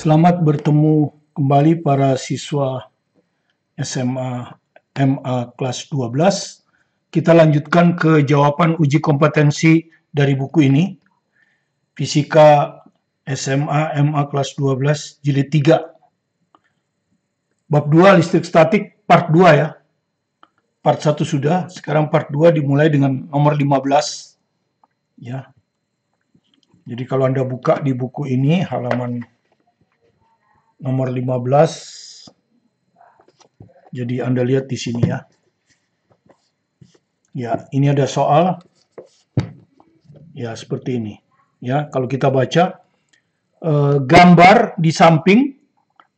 Selamat bertemu kembali para siswa SMA MA kelas 12. Kita lanjutkan ke jawaban uji kompetensi dari buku ini. Fisika SMA MA kelas 12 jilid 3. Bab 2 listrik statik part 2 ya. Part 1 sudah, sekarang part 2 dimulai dengan nomor 15. Ya. Jadi kalau Anda buka di buku ini halaman nomor 15. Jadi Anda lihat di sini ya. Ya, ini ada soal. Ya, seperti ini. Ya, kalau kita baca gambar di samping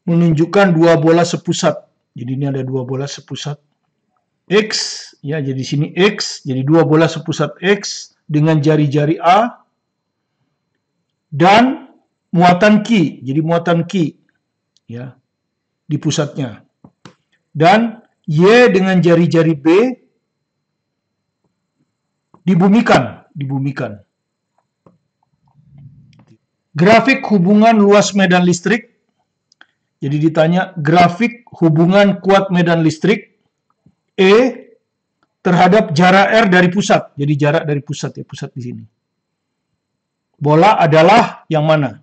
menunjukkan dua bola sepusat. Jadi ini ada dua bola sepusat X, ya, jadi sini X, jadi dua bola sepusat X dengan jari-jari A dan muatan Q, jadi muatan Q, ya, di pusatnya. Dan Y dengan jari-jari B dibumikan. Grafik hubungan luas medan listrik. Jadi ditanya grafik hubungan kuat medan listrik E terhadap jarak R dari pusat. Jadi jarak dari pusat ya, pusat di sini. Bola adalah yang mana?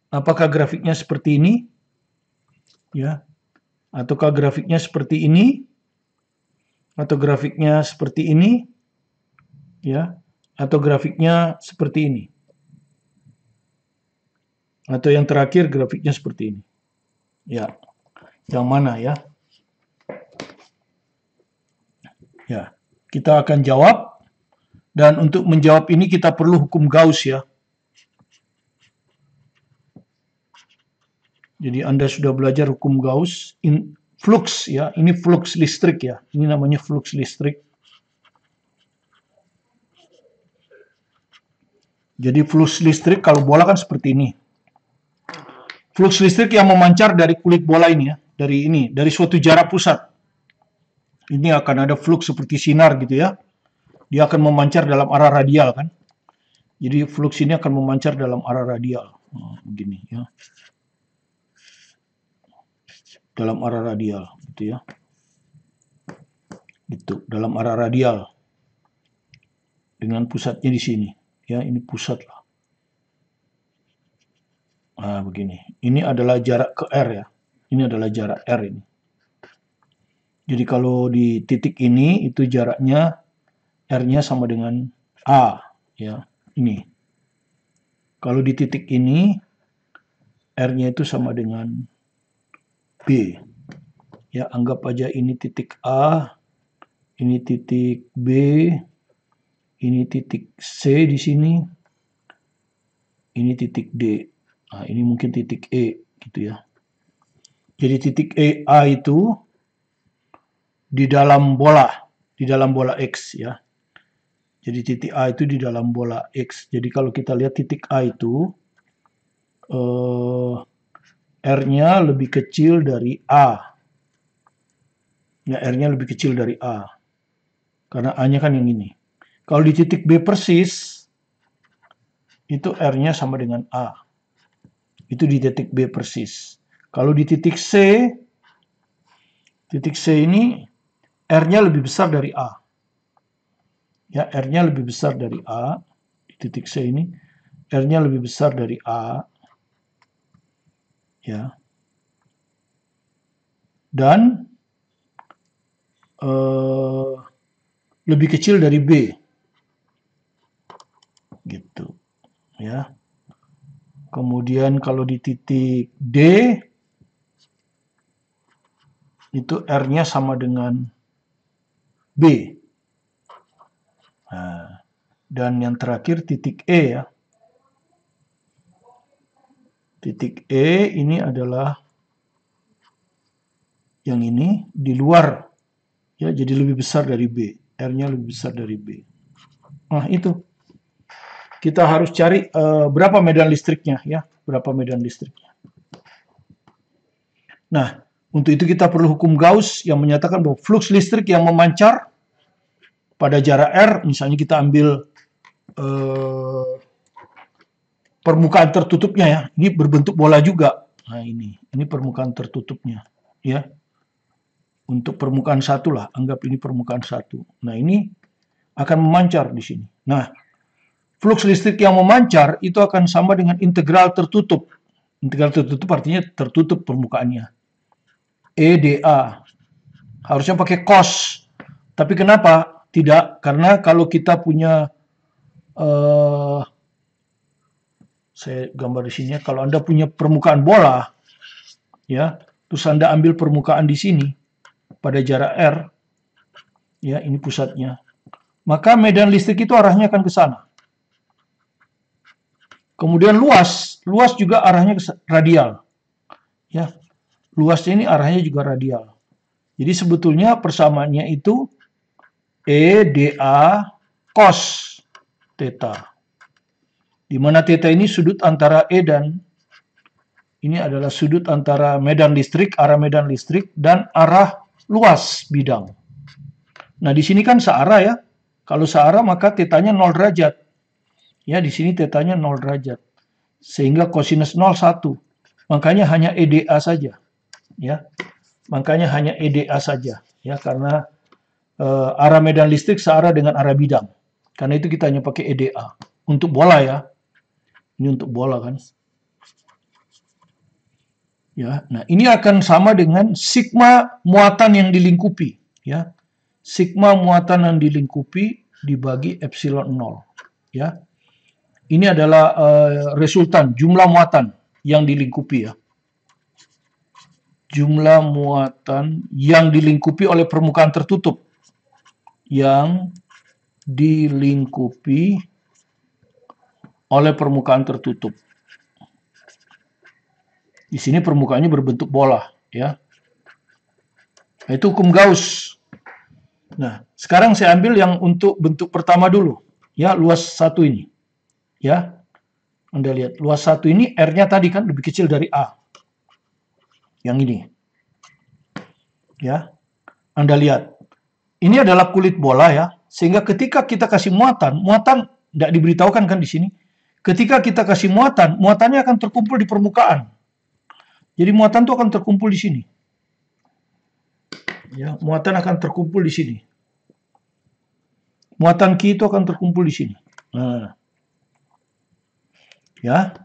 Apakah grafiknya seperti ini? Ya. Ataukah grafiknya seperti ini? Atau grafiknya seperti ini? Ya. Atau grafiknya seperti ini? Atau yang terakhir grafiknya seperti ini? Ya. Yang mana ya? Ya, kita akan jawab, dan untuk menjawab ini kita perlu hukum Gauss ya. Jadi Anda sudah belajar hukum Gauss, flux ya, ini flux listrik ya, ini namanya flux listrik. Jadi flux listrik kalau bola kan seperti ini. Flux listrik yang memancar dari kulit bola ini ya, dari suatu jarak pusat. Ini akan ada flux seperti sinar gitu ya. Dia akan memancar dalam arah radial kan. Jadi flux ini akan memancar dalam arah radial. Nah, begini ya. Dalam arah radial gitu ya. Gitu, dalam arah radial. Dengan pusatnya di sini. Ya, ini pusat lah. Nah, begini. Ini adalah jarak ke R ya. Ini adalah jarak R ini. Jadi kalau di titik ini itu jaraknya R-nya sama dengan A ya, ini. Kalau di titik ini R-nya itu sama dengan B. Ya, anggap aja ini titik A, ini titik B, ini titik C di sini. Ini titik D. Nah, ini mungkin titik E gitu ya. Jadi titik A itu di dalam bola X ya. Jadi titik A itu di dalam bola X. Jadi kalau kita lihat titik A itu R-nya lebih kecil dari A. Ya, R-nya lebih kecil dari A. Karena A-nya kan yang ini. Kalau di titik B persis itu R-nya sama dengan A. Itu di titik B persis. Kalau di titik C ini R-nya lebih besar dari A. Ya, R-nya lebih besar dari A. Di titik C ini, R-nya lebih besar dari A. Ya. Dan lebih kecil dari B. Gitu. Ya. Kemudian kalau di titik D, itu R-nya sama dengan B. Nah, dan yang terakhir titik E ya. Titik E ini adalah yang ini di luar. Ya, jadi lebih besar dari B. R-nya lebih besar dari B. Nah, itu. Kita harus cari berapa medan listriknya ya. Berapa medan listriknya. Nah, untuk itu kita perlu hukum Gauss yang menyatakan bahwa flux listrik yang memancar pada jarak R, misalnya kita ambil permukaan tertutupnya ya, ini berbentuk bola juga. Nah, ini permukaan tertutupnya, ya. Untuk permukaan satu lah, anggap ini permukaan satu. Nah, ini akan memancar di sini. Nah, flux listrik yang memancar itu akan sama dengan integral tertutup. Integral tertutup artinya tertutup permukaannya. EDA. Harusnya pakai cos. Tapi kenapa? Tidak, karena kalau kita punya saya gambar di sini ya, kalau Anda punya permukaan bola, ya, terus Anda ambil permukaan di sini pada jarak R, ya, ini pusatnya, maka medan listrik itu arahnya akan ke sana. Kemudian luas juga arahnya radial, ya, luasnya ini arahnya juga radial. Jadi sebetulnya persamaannya itu EDA cos theta, di mana theta ini sudut antara E dan ini adalah sudut antara medan listrik, arah medan listrik, dan arah luas bidang. Nah, di sini kan searah ya. Kalau searah maka tetanya 0 derajat. Ya, di sini tetanya 0 derajat. Sehingga kosinus 0, 1. Makanya hanya EDA saja. Ya. Makanya hanya EDA saja. Ya, karena arah medan listrik searah dengan arah bidang. Karena itu kita hanya pakai EDA. Untuk bola ya. Ini untuk bola kan. Ya, nah ini akan sama dengan sigma muatan yang dilingkupi, ya. Sigma muatan yang dilingkupi dibagi epsilon 0, ya. Ini adalah resultan jumlah muatan yang dilingkupi, ya. Jumlah muatan yang dilingkupi oleh permukaan tertutup. Yang dilingkupi oleh permukaan tertutup. Di sini permukaannya berbentuk bola, ya. Itu hukum Gauss. Nah, sekarang saya ambil yang untuk bentuk pertama dulu, ya, luas satu ini, ya. Anda lihat, luas satu ini R-nya tadi kan lebih kecil dari A. Yang ini, ya. Anda lihat, ini adalah kulit bola, ya. Sehingga ketika kita kasih muatan tidak diberitahukan kan di sini. Ketika kita kasih muatannya akan terkumpul di permukaan. Jadi muatan itu akan terkumpul di sini. Ya, muatan akan terkumpul di sini. Muatan Q itu akan terkumpul di sini. Nah. Ya.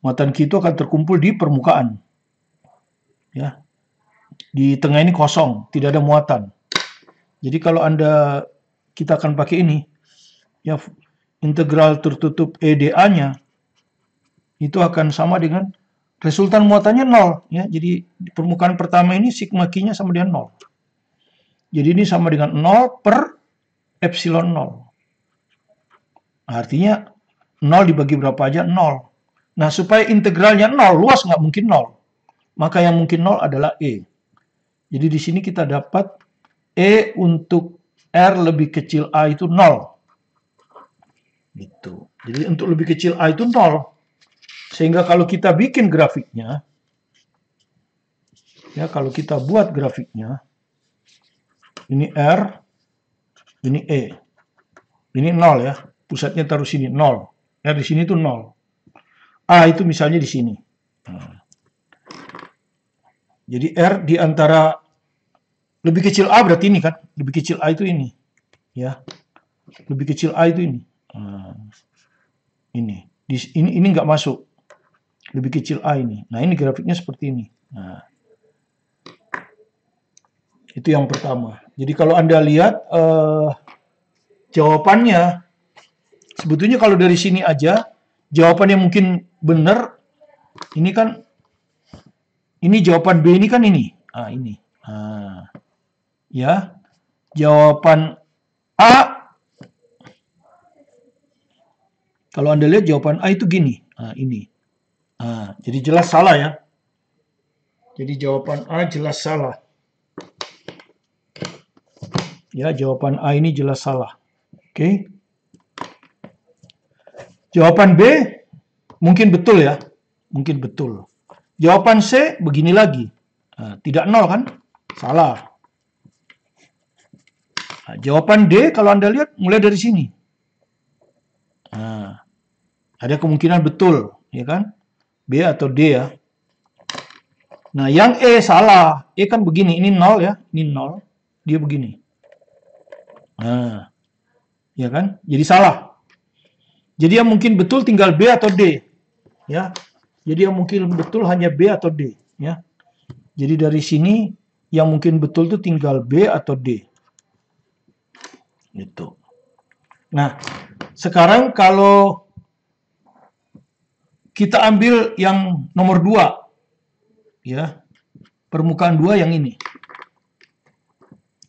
Muatan Q itu akan terkumpul di permukaan. Ya. Di tengah ini kosong, tidak ada muatan. Jadi kalau kita akan pakai ini, ya, integral tertutup EDA-nya itu akan sama dengan resultan muatannya 0, ya. Jadi di permukaan pertama ini sigma Q-nya sama dengan 0. Jadi ini sama dengan 0 per epsilon 0. Artinya 0 dibagi berapa aja? 0. Nah, supaya integralnya 0, luas nggak mungkin 0. Maka yang mungkin 0 adalah E. Jadi di sini kita dapat E untuk R lebih kecil A itu 0. Gitu. Jadi untuk lebih kecil A itu 0. Sehingga kalau kita bikin grafiknya, ya, kalau kita buat grafiknya, ini R, ini E, ini 0 ya, pusatnya taruh sini 0, R di sini itu 0, A itu misalnya di sini. Nah. Jadi R di antara lebih kecil A berarti ini kan, lebih kecil A itu ini, ya, lebih kecil A itu ini, nah, ini nggak masuk. Lebih kecil A ini. Nah, ini grafiknya seperti ini. Nah, itu yang pertama. Jadi kalau Anda lihat jawabannya, sebetulnya kalau dari sini aja, jawabannya mungkin benar. Ini kan, ini jawaban B ini kan ini. Ah, ini. Ah, ya, jawaban A, kalau Anda lihat jawaban A itu gini. Ah, ini. Nah, jadi jelas salah ya. Jadi jawaban A jelas salah. Ya, jawaban A ini jelas salah. Oke. Jawaban B mungkin betul ya. Mungkin betul. Jawaban C begini lagi. Nah, tidak 0 kan? Salah. Nah, jawaban D kalau Anda lihat mulai dari sini. Nah, ada kemungkinan betul, ya kan? B atau D ya. Nah, yang E salah. E kan begini, ini 0 ya, ini 0. Dia begini. Nah, ya kan? Jadi salah. Jadi yang mungkin betul tinggal B atau D. Ya. Jadi yang mungkin betul hanya B atau D, ya. Jadi dari sini yang mungkin betul itu tinggal B atau D. Gitu. Nah, sekarang kalau kita ambil yang nomor 2, ya. Permukaan 2 yang ini.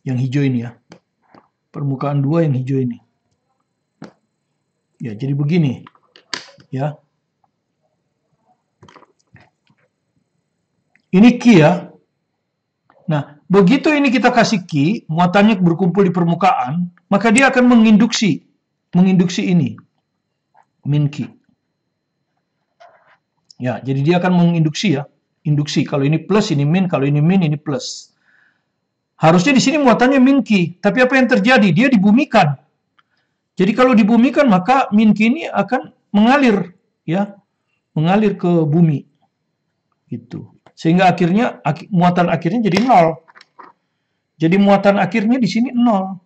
Yang hijau ini ya. Permukaan 2 yang hijau ini. Ya, jadi begini. Ya. Ini key ya. Nah, begitu ini kita kasih key, muatannya berkumpul di permukaan, maka dia akan menginduksi ini, min key. Ya, jadi dia akan menginduksi ya, induksi. Kalau ini plus, ini min, kalau ini min, ini plus. Harusnya di sini muatannya min key, tapi apa yang terjadi? Dia dibumikan. Jadi kalau dibumikan, maka min key ini akan mengalir, ya, mengalir ke bumi, gitu. Sehingga akhirnya muatan akhirnya jadi 0. Jadi muatan akhirnya di sini 0.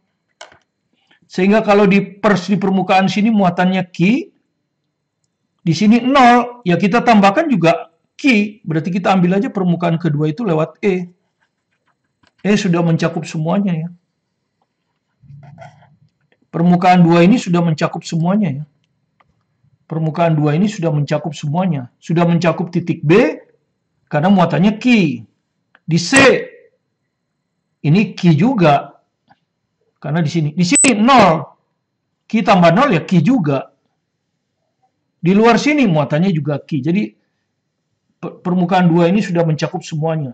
Sehingga kalau di permukaan sini muatannya Q, di sini 0, ya kita tambahkan juga Q. Berarti kita ambil aja permukaan kedua itu lewat E. E sudah mencakup semuanya ya. Permukaan 2 ini sudah mencakup semuanya ya. Permukaan 2 ini sudah mencakup semuanya. Sudah mencakup titik B, karena muatannya Q. Di C, ini Q juga. Karena di sini 0. Q tambah 0 ya Q juga. Di luar sini muatannya juga Q. Jadi permukaan 2 ini sudah mencakup semuanya.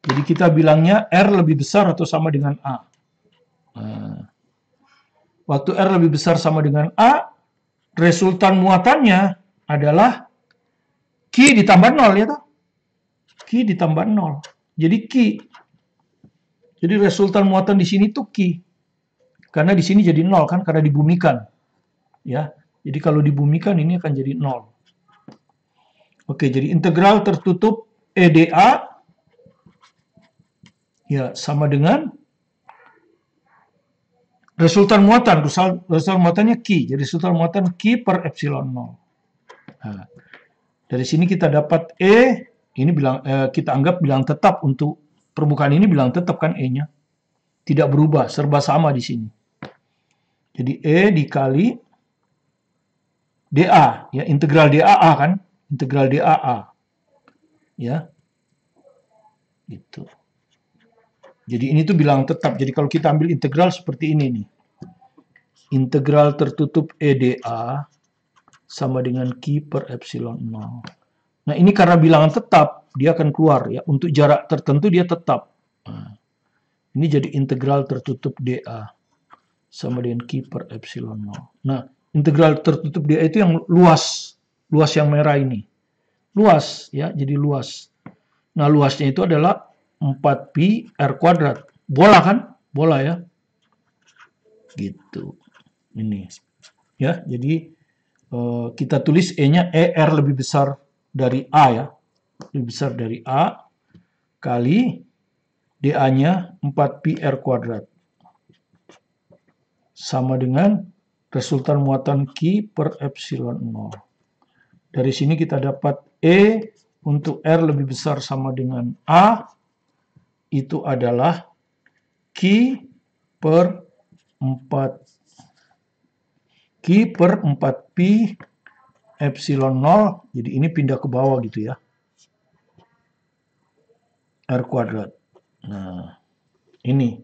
Jadi kita bilangnya R lebih besar atau sama dengan A. Nah, waktu R lebih besar sama dengan A, resultan muatannya adalah Q ditambah 0 ya toh? Q ditambah 0. Jadi Q. Jadi resultan muatan di sini tuh Q. Karena di sini jadi 0 kan, karena dibumikan. Ya. Jadi kalau dibumikan ini akan jadi 0. Oke, jadi integral tertutup EDA ya sama dengan resultan muatan. Resultan muatannya Q. Jadi resultan muatan Q per epsilon 0. Nah, dari sini kita dapat E, ini kita anggap bilang tetap untuk permukaan ini, bilang tetap kan E-nya. Tidak berubah, serba sama di sini. Jadi E dikali DA, ya integral DAA kan, integral DAA. Ya. Gitu. Jadi ini tuh bilang tetap. Jadi kalau kita ambil integral seperti ini nih. Integral tertutup EDA sama dengan Q per epsilon 0. Nah, ini karena bilangan tetap, dia akan keluar ya. Untuk jarak tertentu dia tetap. Nah, ini jadi integral tertutup DA sama dengan Q per epsilon 0. Nah, integral tertutup DA itu yang luas. Luas yang merah ini. Luas ya, jadi luas. Nah, luasnya itu adalah 4pi R kuadrat. Bola kan? Bola ya. Gitu. Ini. Ya, jadi kita tulis E-nya ER lebih besar dari A ya. Lebih besar dari A kali DA-nya 4pi R kuadrat. Sama dengan resultan muatan Q per epsilon 0. Dari sini kita dapat E untuk R lebih besar sama dengan A itu adalah Q per 4pi epsilon 0. Jadi ini pindah ke bawah gitu ya. R kuadrat. Nah, ini.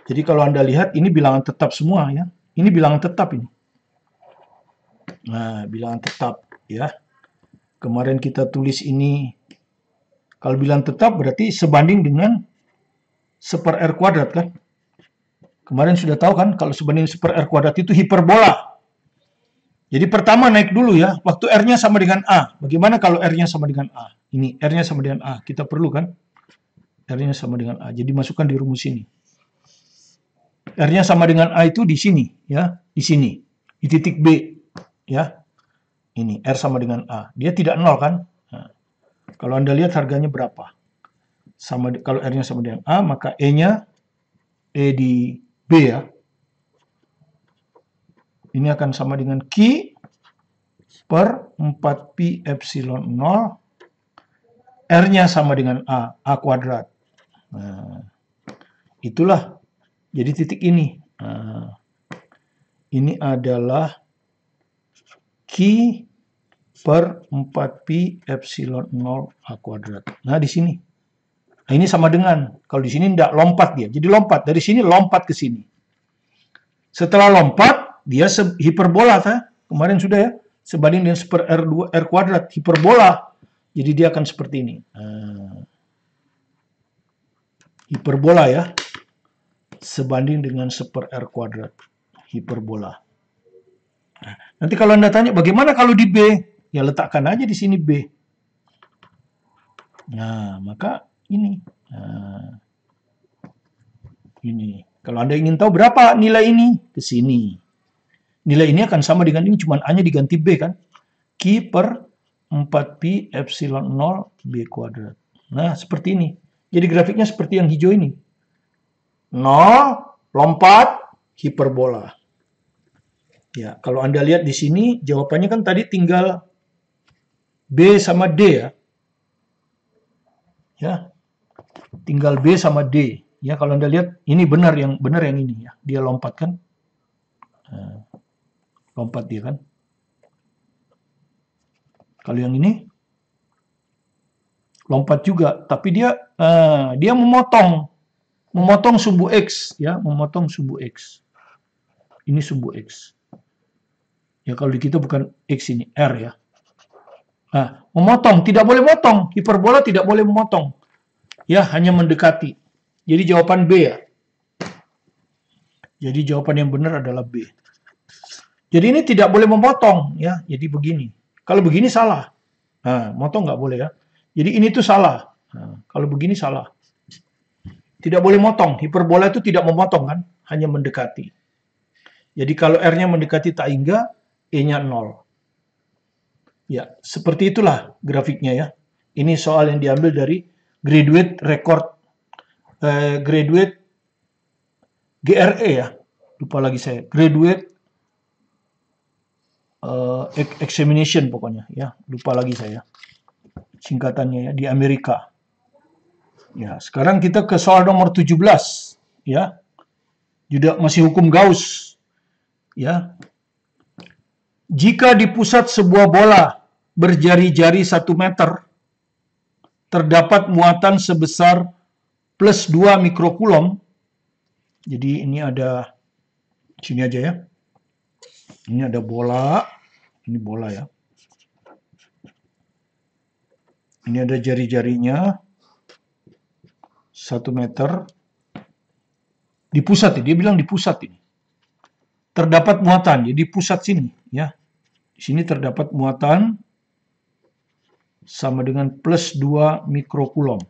Jadi kalau Anda lihat ini bilangan tetap semua ya. Ini bilangan tetap ini. Nah, bilangan tetap ya. Kemarin kita tulis ini, kalau bilangan tetap berarti sebanding dengan 1/r kuadrat kan. Kemarin sudah tahu kan kalau sebanding 1/r kuadrat itu hiperbola. Jadi pertama naik dulu ya, waktu R-nya sama dengan A. Bagaimana kalau R-nya sama dengan A? Ini R-nya sama dengan A, kita perlu kan? R-nya sama dengan A, jadi masukkan di rumus ini. R-nya sama dengan A itu di sini ya, di sini. Di titik B ya. Ini R sama dengan A. Dia tidak 0 kan? Nah, Kalau Anda lihat harganya berapa? Kalau R-nya sama dengan A, maka E-nya E di B ya. Ini akan sama dengan Q per 4Pi epsilon 0. R-nya sama dengan A kuadrat. Nah, itulah. Jadi titik ini. Nah, ini adalah Q per 4Pi epsilon 0 A kuadrat. Nah, di sini. Nah, ini sama dengan, kalau di sini tidak lompat dia. Jadi lompat, dari sini lompat ke sini. Setelah lompat, dia hiperbola. Kemarin sudah ya, sebanding dengan per R2, R kuadrat, hiperbola. Jadi dia akan seperti ini. Hiperbola ya, sebanding dengan seper R kuadrat. Hiperbola. Nah, nanti kalau Anda tanya, bagaimana kalau di B? Ya letakkan aja di sini B. Nah, maka ini. Nah, ini. Kalau Anda ingin tahu berapa nilai ini, ke sini. Nilai ini akan sama dengan ini, cuman A-nya diganti B kan. Q per 4Pi epsilon 0 B kuadrat. Nah, seperti ini. Jadi grafiknya seperti yang hijau ini. 0, lompat, hiperbola. Ya, kalau Anda lihat di sini, jawabannya kan tadi tinggal B sama D ya. Ya, tinggal B sama D. Ya, kalau Anda lihat ini benar yang ini ya. Dia lompat kan? Nah, lompat dia kan? Kalau yang ini lompat juga, tapi dia memotong sumbu X ya, memotong sumbu X. Ini sumbu X. Ya kalau di kita bukan X ini R ya. Nah, memotong, tidak boleh motong. Hiperbola tidak boleh memotong. Ya, hanya mendekati. Jadi jawaban B ya. Jadi jawaban yang benar adalah B. Jadi ini tidak boleh memotong ya. Jadi begini. Kalau begini salah. Nah, motong nggak boleh ya. Jadi ini tuh salah. Nah, kalau begini salah. Tidak boleh motong. Hiperbola itu tidak memotong kan. Hanya mendekati. Jadi kalau R-nya mendekati tak hingga, E-nya 0. Ya, seperti itulah grafiknya ya. Ini soal yang diambil dari graduate GRE ya. Lupa lagi saya. Graduate examination pokoknya ya. Lupa lagi saya. Singkatannya ya, di Amerika. Ya, sekarang kita ke soal nomor 17 ya. Juga masih hukum Gauss. Ya. Jika di pusat sebuah bola berjari-jari 1 meter, terdapat muatan sebesar plus 2 mikrokulom. Jadi ini ada, sini aja ya. Ini ada bola, ini bola ya. Ini ada jari-jarinya, 1 meter. Di pusat, dia bilang di pusat ini. Terdapat muatan, jadi pusat sini ya. Di sini terdapat muatan sama dengan plus 2 mikrokulom.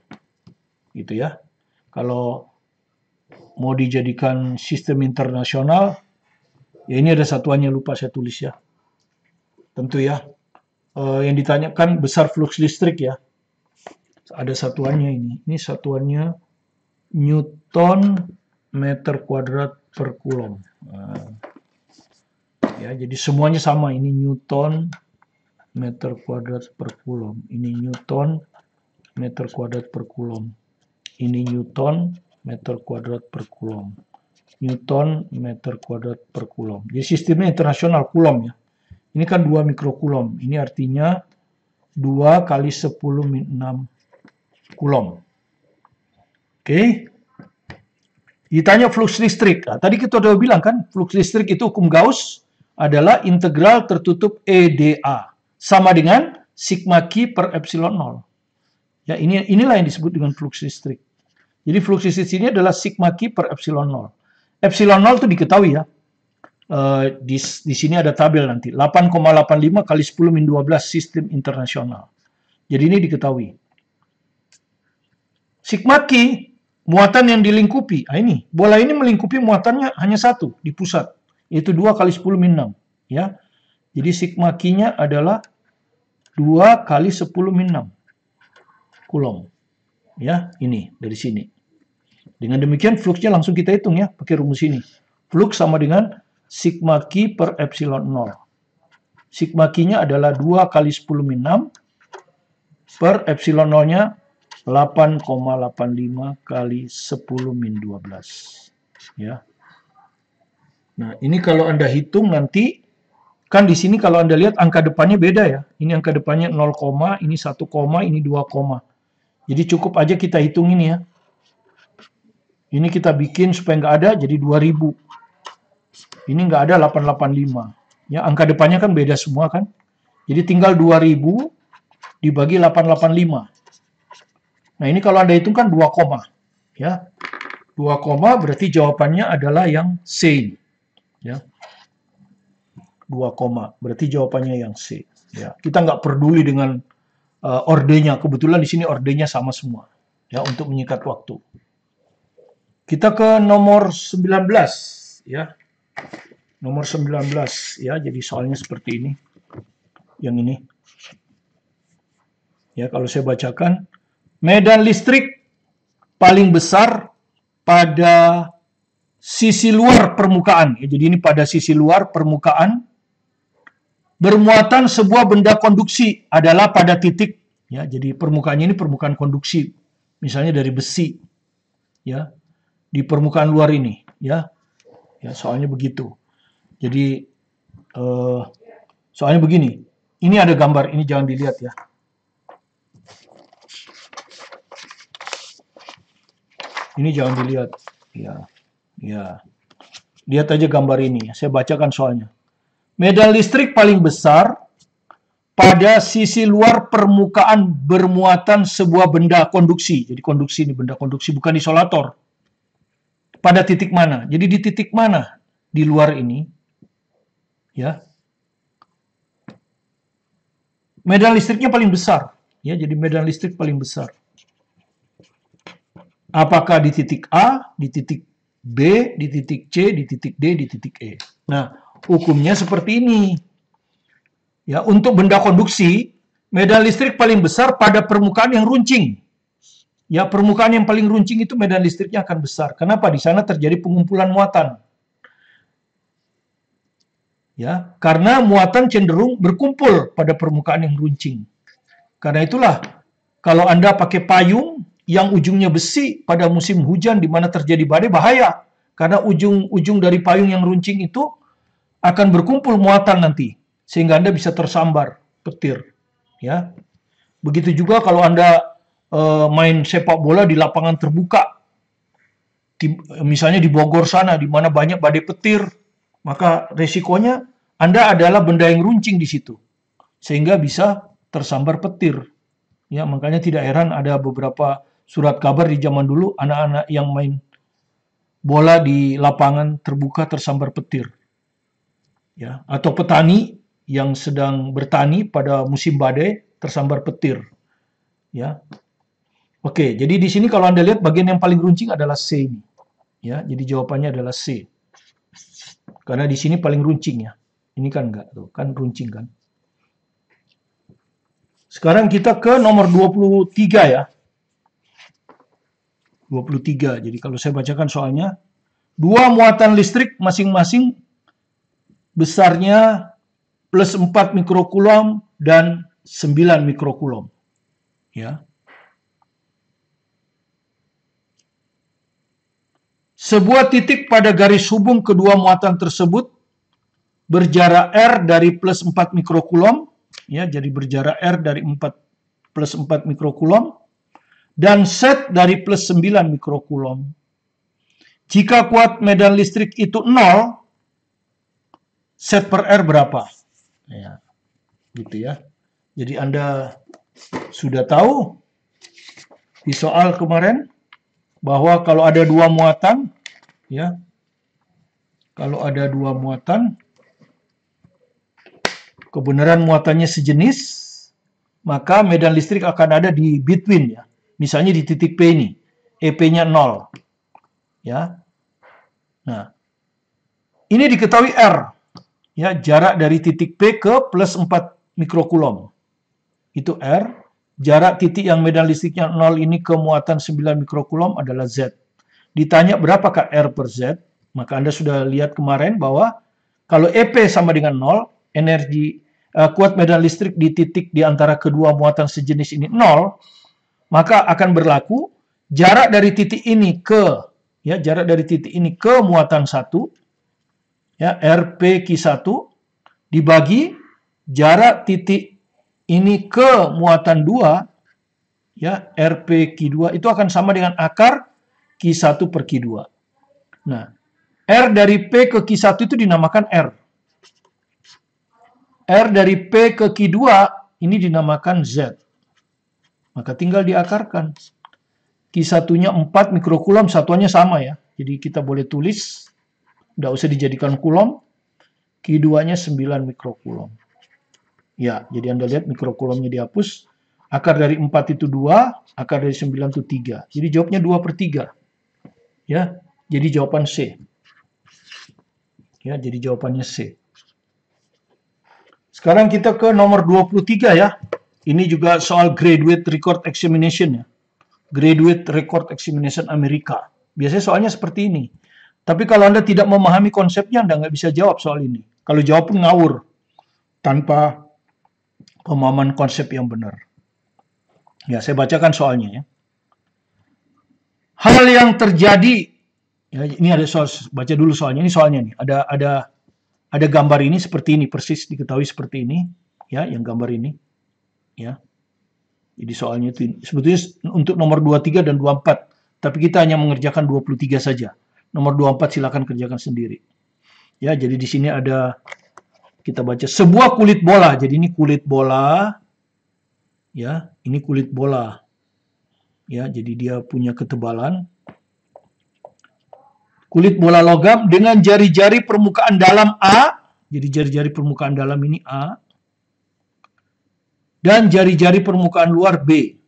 Gitu ya. Kalau mau dijadikan sistem internasional, ya ini ada satuannya, lupa saya tulis ya. Tentu ya. Yang ditanyakan besar flux listrik ya. Ada satuannya ini. Ini satuannya Newton meter kuadrat per kulom. Nah, ya, jadi semuanya sama. Ini Newton meter kuadrat per kulom. Ini Newton meter kuadrat per kulom. Ini Newton meter kuadrat per kulom. Newton meter kuadrat per kulom. Jadi sistemnya internasional kulom ya. Ini kan 2 mikrokulom. Ini artinya 2 kali 10 min 6 kulom. Oke. Ditanya flux listrik. Nah, tadi kita udah bilang kan, flux listrik itu hukum Gauss adalah integral tertutup EdA. Sama dengan sigma Q per epsilon 0. Ya, inilah yang disebut dengan flux listrik. Jadi flux listrik ini adalah sigma Q per epsilon 0. Epsilon 0 itu diketahui ya. Di sini ada tabel nanti. 8,85 kali 10 min 12 sistem internasional. Jadi ini diketahui. Sigma Q, muatan yang dilingkupi. Nah ini, bola ini melingkupi muatannya hanya 1 di pusat. Yaitu 2 kali 10 min 6. Ya. Jadi sigma Q-nya adalah 2 kali 10 min 6. Coulomb. Ya, ini dari sini. Dengan demikian fluxnya langsung kita hitung ya, pakai rumus ini. Flux sama dengan sigma Q per epsilon 0. Sigma Q-nya adalah 2 kali 10 min 6 per epsilon 0-nya 8,85 kali 10 min 12. Ya. Nah, ini kalau Anda hitung nanti, kan di sini kalau Anda lihat angka depannya beda ya. Ini angka depannya 0, ini 1, ini 2. Jadi cukup aja kita hitung ini ya. Ini kita bikin supaya nggak ada, jadi 2000. Ini nggak ada 885. Ya, angka depannya kan beda semua kan. Jadi tinggal 2000 dibagi 885. Nah, ini kalau Anda hitung kan 2, ya. 2, berarti jawabannya adalah yang C. Ya. 2, berarti jawabannya yang C. Ya, kita nggak peduli dengan ordenya. Kebetulan di sini ordenya sama semua. Ya, untuk menyikat waktu. Kita ke nomor 19 ya. Nomor 19 ya. Jadi soalnya seperti ini. Yang ini. Ya, kalau saya bacakan, medan listrik paling besar pada sisi luar permukaan. Ya, jadi ini pada sisi luar permukaan. Bermuatan sebuah benda konduksi adalah pada titik. Ya, jadi permukaannya ini permukaan konduksi. Misalnya dari besi. Ya. Di permukaan luar ini, ya soalnya begitu. Jadi soalnya begini, ini ada gambar, ini jangan dilihat ya. Ini jangan dilihat, ya. Lihat aja gambar ini, saya bacakan soalnya. Medan listrik paling besar pada sisi luar permukaan bermuatan sebuah benda konduksi. Jadi konduksi ini benda konduksi, bukan isolator. Pada titik mana? Jadi di titik mana di luar ini? Ya. Medan listriknya paling besar. Ya, jadi medan listrik paling besar. Apakah di titik A, di titik B, di titik C, di titik D, di titik E? Nah, hukumnya seperti ini. Ya, untuk benda konduksi, medan listrik paling besar pada permukaan yang runcing. Ya, permukaan yang paling runcing itu medan listriknya akan besar. Kenapa? Di sana terjadi pengumpulan muatan. Ya, karena muatan cenderung berkumpul pada permukaan yang runcing. Karena itulah, kalau Anda pakai payung yang ujungnya besi pada musim hujan di mana terjadi badai, bahaya. Karena ujung-ujung dari payung yang runcing itu akan berkumpul muatan nanti. Sehingga Anda bisa tersambar petir. Ya. Begitu juga kalau Anda main sepak bola di lapangan terbuka, misalnya di Bogor sana, di mana banyak badai petir, maka resikonya Anda adalah benda yang runcing di situ, sehingga bisa tersambar petir. Ya, makanya tidak heran ada beberapa surat kabar di zaman dulu anak-anak yang main bola di lapangan terbuka tersambar petir. Ya, atau petani yang sedang bertani pada musim badai tersambar petir. Ya. Oke, jadi di sini kalau Anda lihat bagian yang paling runcing adalah C ini. Ya, jadi jawabannya adalah C. Karena di sini paling runcing ya. Ini kan enggak, tuh, kan runcing kan. Sekarang kita ke nomor 23 ya. 23. Jadi kalau saya bacakan soalnya, dua muatan listrik masing-masing besarnya plus 4 mikrokulom dan 9 mikrokulom. Ya. Sebuah titik pada garis hubung kedua muatan tersebut berjarak R dari plus 4 mikrokulom, ya, jadi berjarak R dari plus 4 mikrokulom, dan set dari plus 9 mikrokulom. Jika kuat medan listrik itu 0, set per R berapa? Ya, gitu ya. Jadi Anda sudah tahu di soal kemarin bahwa kalau ada dua muatan, ya, kalau ada dua muatan, kebenaran muatannya sejenis, maka medan listrik akan ada di between ya. Misalnya di titik P ini, EP-nya 0. Ya. Nah, ini diketahui R, ya, jarak dari titik P ke plus 4 mikrokulom. Itu R. Jarak titik yang medan listriknya 0 ini ke muatan 9 mikrokulom adalah Z. Ditanya berapakah R per Z, maka Anda sudah lihat kemarin bahwa kalau EP sama dengan 0, energi kuat medan listrik di titik di antara kedua muatan sejenis ini 0, maka akan berlaku jarak dari titik ini ke muatan 1, ya, RPQ1 dibagi jarak titik ini ke muatan 2, ya, RPQ2 itu akan sama dengan akar Q1 per Q2. Nah, R dari P ke Q1 itu dinamakan R. R dari P ke Q2 ini dinamakan Z. Maka tinggal diakarkan. Q1-nya 4 mikrokulom, satuannya sama ya. Jadi kita boleh tulis, tidak usah dijadikan kulom. Q2-nya 9 mikrokulom. Ya, jadi Anda lihat mikrokulomnya dihapus. Akar dari 4 itu 2, akar dari 9 itu 3. Jadi jawabnya 2 per 3. Ya, jadi jawaban C. Ya, jadi jawabannya C. Sekarang kita ke nomor 23 ya. Ini juga soal Graduate Record Examination ya. Graduate Record Examination Amerika. Biasanya soalnya seperti ini. Tapi kalau Anda tidak memahami konsepnya, Anda nggak bisa jawab soal ini. Kalau jawab pun ngawur. Tanpa pemahaman konsep yang benar. Ya, saya bacakan soalnya ya. Hal yang terjadi, ya, ini ada soal, baca dulu soalnya. Ini soalnya nih, ada gambar ini seperti ini, persis diketahui seperti ini, ya, yang gambar ini, ya. Jadi soalnya itu sebetulnya untuk nomor 23 dan 24, tapi kita hanya mengerjakan 23 saja. Nomor 24 silakan kerjakan sendiri. Ya, jadi di sini ada, kita baca sebuah kulit bola. Jadi ini kulit bola, ya, ini kulit bola. Ya, jadi dia punya ketebalan. Kulit bola logam dengan jari-jari permukaan dalam A. Jadi jari-jari permukaan dalam ini A. Dan jari-jari permukaan luar B.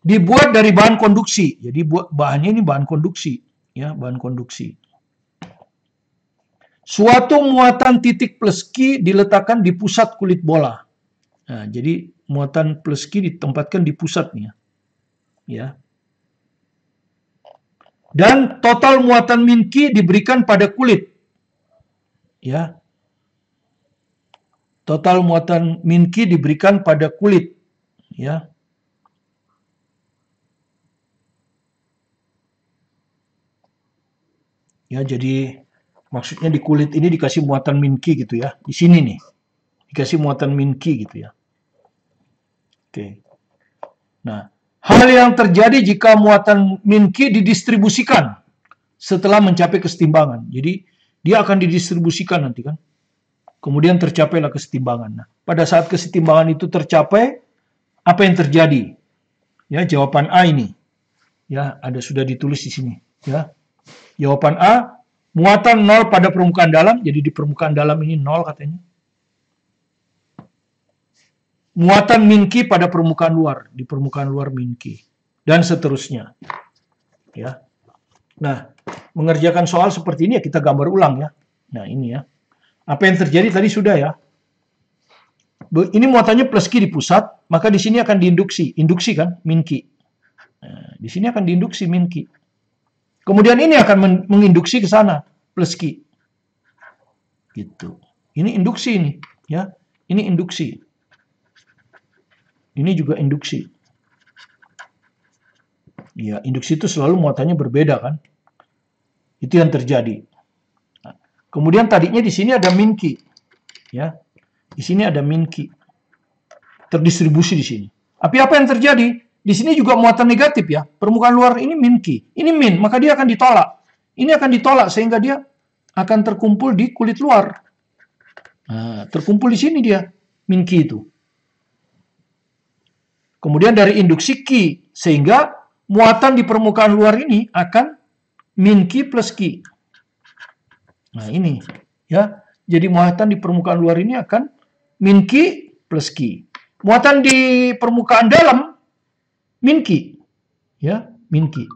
Dibuat dari bahan konduksi. Jadi bahannya ini bahan konduksi. Ya, bahan konduksi. Suatu muatan titik plus Q diletakkan di pusat kulit bola. Nah, jadi muatan plus Q ditempatkan di pusatnya. Ya. Dan total muatan min Q diberikan pada kulit. Ya. Total muatan min Q diberikan pada kulit. Ya. Ya, jadi maksudnya di kulit ini dikasih muatan min Q gitu ya. Di sini nih. Dikasih muatan min Q gitu ya. Oke. Nah, hal yang terjadi jika muatan min Q didistribusikan setelah mencapai kesetimbangan. Jadi dia akan didistribusikan nanti kan. Kemudian tercapailah kesetimbangan. Nah, pada saat kesetimbangan itu tercapai, apa yang terjadi? Ya, jawaban A ini. Ya, ada sudah ditulis di sini, ya. Jawaban A, muatan 0 pada permukaan dalam, jadi di permukaan dalam ini 0 katanya. Muatan min Q pada permukaan luar, di permukaan luar min Q, dan seterusnya. Ya. Nah, mengerjakan soal seperti ini ya kita gambar ulang ya. Nah, ini ya. Apa yang terjadi tadi sudah ya. Ini muatannya plus Q di pusat, maka di sini akan diinduksi. Induksi kan, min Q. Nah, di sini akan diinduksi min Q. Kemudian ini akan menginduksi ke sana, plus Q. Gitu. Ini induksi ini, ya. Ini induksi. Ini juga induksi. Ya, induksi itu selalu muatannya berbeda kan. Itu yang terjadi. Nah, kemudian tadinya di sini ada min Q. Ya. Di sini ada min Q. Terdistribusi di sini. Tapi apa yang terjadi? Di sini juga muatan negatif ya. Permukaan luar ini min Q. Ini min, maka dia akan ditolak. Ini akan ditolak sehingga dia akan terkumpul di kulit luar. Nah, terkumpul di sini dia, min Q itu. Kemudian dari induksi Q, sehingga muatan di permukaan luar ini akan min Q plus Q. Nah ini, ya. Jadi muatan di permukaan luar ini akan min Q plus Q. Muatan di permukaan dalam, min Q. Ya, min Q.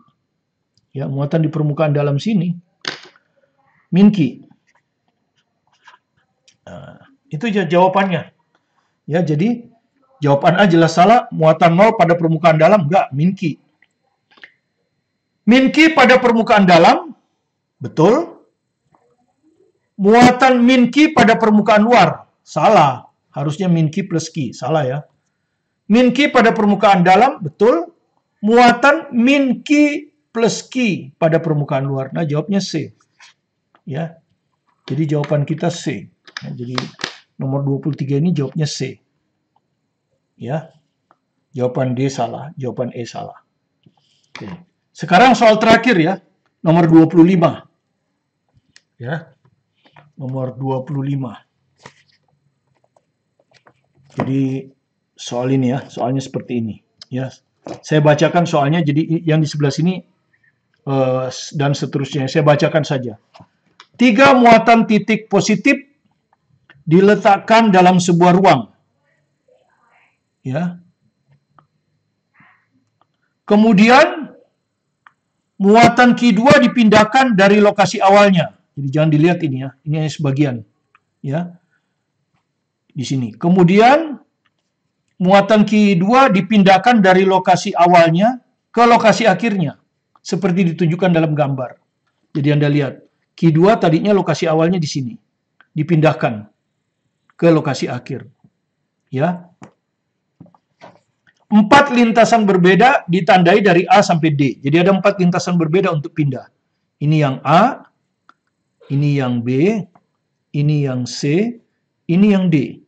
Ya, muatan di permukaan dalam sini, min Q. Nah, itu jawabannya. Ya, jadi Jawaban A jelas salah. Muatan 0 pada permukaan dalam, enggak, min Q. Min Q pada permukaan dalam, betul. Muatan min Q pada permukaan luar, salah. Harusnya min Q plus Q, salah ya. Min Q pada permukaan dalam, betul. Muatan min Q plus Q pada permukaan luar. Nah, jawabnya C. Ya. Jadi jawaban kita C. Nah, jadi nomor 23 ini jawabnya C. Ya. Jawaban D salah, jawaban E salah. Oke. Sekarang soal terakhir ya, nomor 25. Ya. Nomor 25. Jadi soal ini ya, soalnya seperti ini. Ya. Saya bacakan soalnya, jadi yang di sebelah sini dan seterusnya. Saya bacakan saja. 3 muatan titik positif diletakkan dalam sebuah ruang. Ya. Kemudian muatan Q2 dipindahkan dari lokasi awalnya. Jadi jangan dilihat ini ya, ini hanya sebagian. Ya. Di sini. Kemudian muatan Q2 dipindahkan dari lokasi awalnya ke lokasi akhirnya. Seperti ditunjukkan dalam gambar. Jadi Anda lihat, Q2 tadinya lokasi awalnya di sini. Dipindahkan ke lokasi akhir. Ya. 4 lintasan berbeda ditandai dari A sampai D. Jadi ada 4 lintasan berbeda untuk pindah. Ini yang A, ini yang B, ini yang C, ini yang D.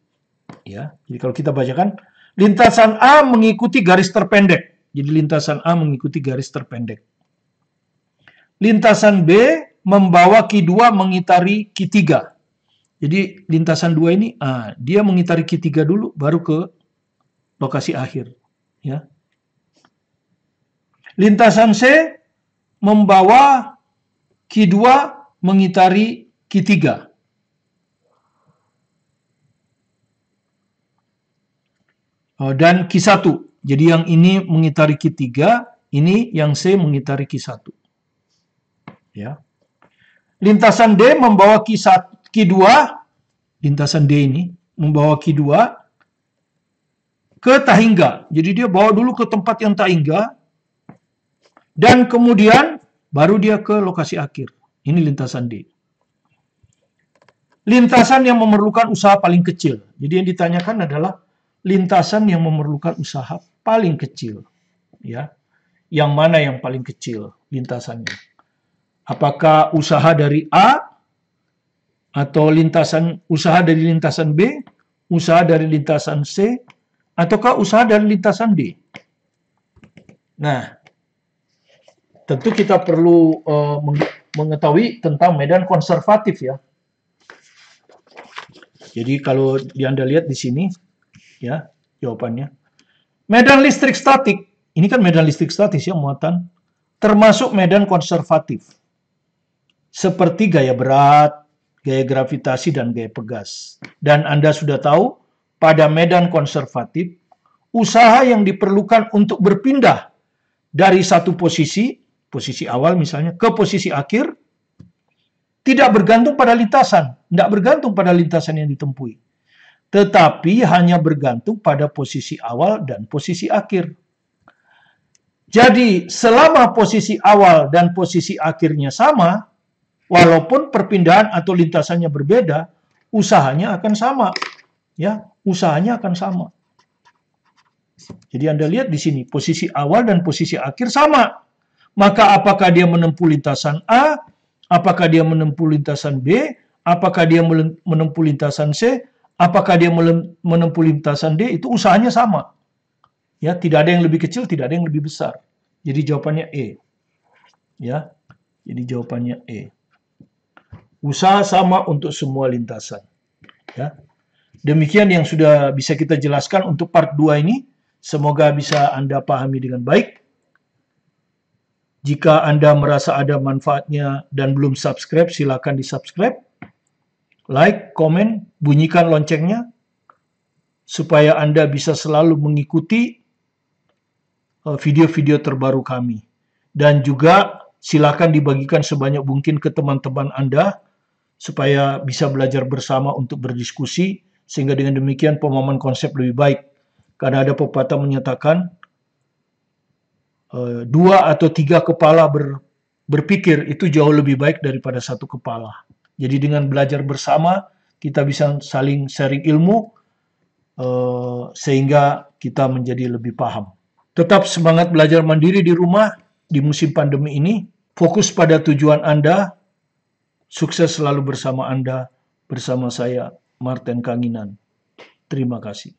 Ya. Jadi kalau kita bacakan, lintasan A mengikuti garis terpendek. Jadi lintasan A mengikuti garis terpendek. Lintasan B membawa Q2 mengitari Q3. Jadi lintasan 2 ini, dia mengitari Q3 dulu, baru ke lokasi akhir. Ya. Lintasan C membawa Q2 mengitari Q3. Dan Q1. Jadi yang ini mengitari Q3, ini yang C mengitari Q1. Ya. Lintasan D membawa Q2, lintasan D ini membawa Q2 ke Tahingga. Jadi dia bawa dulu ke tempat yang Tahingga, dan kemudian baru dia ke lokasi akhir. Ini lintasan D. Lintasan yang memerlukan usaha paling kecil. Jadi yang ditanyakan adalah lintasan yang memerlukan usaha paling kecil. Ya. Yang mana yang paling kecil lintasannya? Apakah usaha dari A, atau usaha dari lintasan B, usaha dari lintasan C, ataukah usaha dari lintasan D? Nah, tentu kita perlu mengetahui tentang medan konservatif ya. Jadi kalau Anda lihat di sini, ya jawabannya. Medan listrik statik, ini kan medan listrik statis ya muatan, termasuk medan konservatif. Seperti gaya berat, gaya gravitasi, dan gaya pegas. Dan Anda sudah tahu, pada medan konservatif, usaha yang diperlukan untuk berpindah dari satu posisi awal misalnya, ke posisi akhir, tidak bergantung pada lintasan. Tidak bergantung pada lintasan yang ditempuhi. Tetapi hanya bergantung pada posisi awal dan posisi akhir. Jadi, selama posisi awal dan posisi akhirnya sama, walaupun perpindahan atau lintasannya berbeda, usahanya akan sama. Ya, usahanya akan sama. Jadi Anda lihat di sini, posisi awal dan posisi akhir sama. Maka apakah dia menempuh lintasan A, apakah dia menempuh lintasan B, apakah dia menempuh lintasan C, apakah dia menempuh lintasan D, itu usahanya sama. Ya, tidak ada yang lebih kecil, tidak ada yang lebih besar. Jadi jawabannya E. Ya. Jadi jawabannya E. Usaha sama untuk semua lintasan. Ya. Demikian yang sudah bisa kita jelaskan untuk part 2 ini. Semoga bisa Anda pahami dengan baik. Jika Anda merasa ada manfaatnya dan belum subscribe, silakan di-subscribe. Like, komen, bunyikan loncengnya, supaya Anda bisa selalu mengikuti video-video terbaru kami. Dan juga silakan dibagikan sebanyak mungkin ke teman-teman Anda, supaya bisa belajar bersama untuk berdiskusi, sehingga dengan demikian pemahaman konsep lebih baik. Karena ada pepatah menyatakan, 2 atau 3 kepala berpikir itu jauh lebih baik daripada 1 kepala. Jadi dengan belajar bersama, kita bisa saling sharing ilmu, sehingga kita menjadi lebih paham. Tetap semangat belajar mandiri di rumah di musim pandemi ini. Fokus pada tujuan Anda. Sukses selalu bersama Anda. Bersama saya, Martin Kanginan. Terima kasih.